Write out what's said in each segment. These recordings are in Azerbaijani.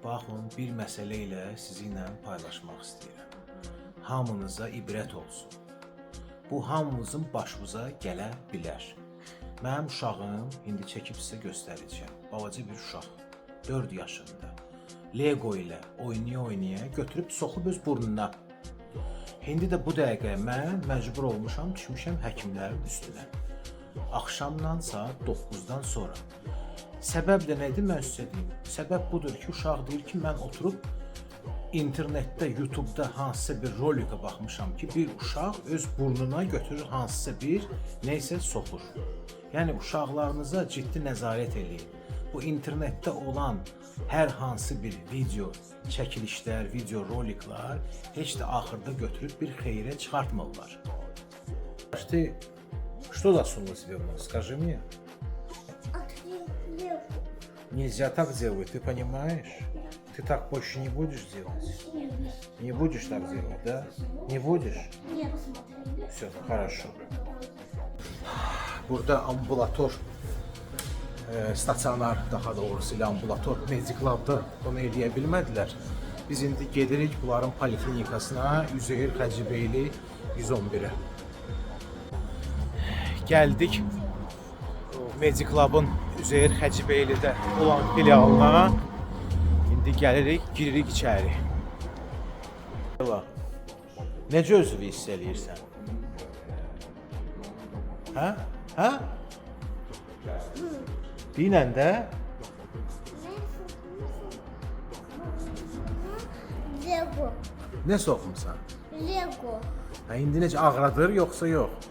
Baxın, bir məsələ ilə sizinlə paylaşmaq istəyirəm. Hamınıza ibrət olsun. Bu hamımızın başımıza gələ bilər. Mənim uşağım indi çəkib sizə göstərəcəm. Balaca bir uşaq, 4 yaşında. Lego ilə oynaya-oynaya götürüb soxub öz burnuna. İndi də bu dəqiqə mən məcbur olmuşam, düşmüşəm həkimlərin üstünə. Axşamdan saat 9-dan sonra. Səbəb də nədir mən sizə deyim? Səbəb budur ki, uşaq deyir ki, mən oturub internetdə, YouTube'da hansısa bir rolikə baxmışam ki, bir uşaq öz burnuna götürür hansısa bir neysə soxur. Yəni uşaqlarınıza ciddi nəzarət eləyin. Bu internetdə olan hər hansı bir video çəkilişlər, video roliklar heç də axırda götürüb bir xeyrə çıxartmırlar. Ты что засунула себе в нос? Скажи мне. Нельзя так делать, ты понимаешь? Ты так больше не будешь делать? Не будешь так делать, да? Не будешь? Все, хорошо. Burada ambulator, stasionar daha doğrusu ilə ambulator Medic Lab'da onu eləyə bilmədilər. Biz indi gedirik bunların poliklinikasına, Üzeyir Hacıbeyli 111'e. Gəldik Medic Lab'ın Üzeyir Hacıbeyli'də olan filialına. İndi gəlirik, giririk içəri. Necə özünü hiss eləyirsən? Hə? Hə? Dinən də? Lego. Nə soxmusan? Lego. Hə, indi necə ağrıdır yoxsa yox?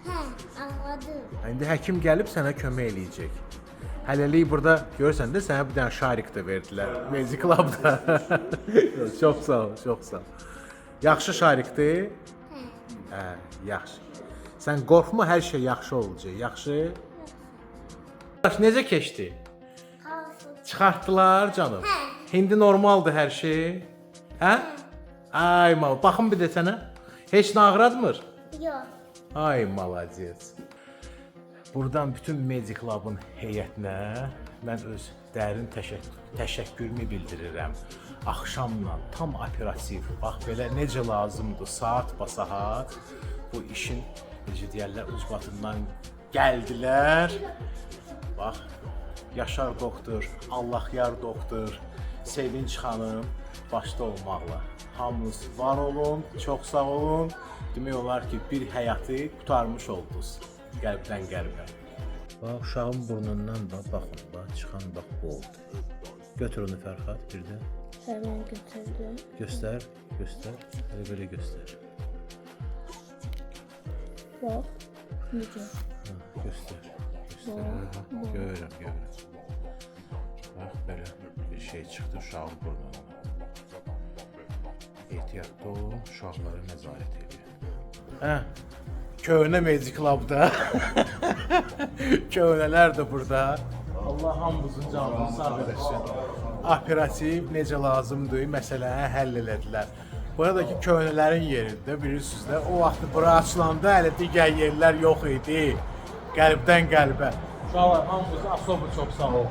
Hə, ağladım. Hə, indi həkim gəlib sənə kömək eləyəcək. Hələlik burada görürsən də sənə bir dənə şarik də verdilər. Medic Lab'da. Çox sağ ol, çox sağ ol. Yaxşı şarikdir? Hə, yaxşı. Sən qorxma, hər şey yaxşı olacaq. Yaxşı? Necə keçdi? Kalsın. Çıxartdılar canım. İndi normaldır hər şey. Hə? Ay mal, baxın bir də sənə. Heç nə ağrıtmır? Yok. Ay malacez. Buradan bütün Medic Lab'ın heyətinə mən öz dərin təşəkkürümü bildirirəm. Axşamla tam operativ, bax belə necə lazımdır, saat bu işin necə deyərlər ucbatından gəldilər. Bax, Yaşar doktor, Allahyar doktor, Sevinç xanım başda olmaqla. Hamınız var olun, çox sağ olun. Demək olar ki, bir həyatı qurtarmış oldunuz qəlbdən qəlbə. Bax, uşağın burnundan da baxın, bax, çıxan bax bu oldu. Götür onu Fərxad bir də. Hemen götürdüm. Göstər, göstər, hələ belə göstər. Bak. Necə? Göstər, göstər, görürəm. Bax, belə bir şey çıxdı uşağın burnundan. Ehtiyatlı ol, uşaqlara nəzarət edir. Hə, köhnə Medic Lab'da. Köhnələr də burada. Allah hamımızın canını sağ eləsin. Operativ necə lazımdır, məsələni həll elədilər. Buradakı köhnələrin yerində bilirsiniz də, o vaxt bura açılanda hələ digər yerlər yox idi. Qəlbdən qəlbə. Uşaqlar hamımız особо çox sağ ol.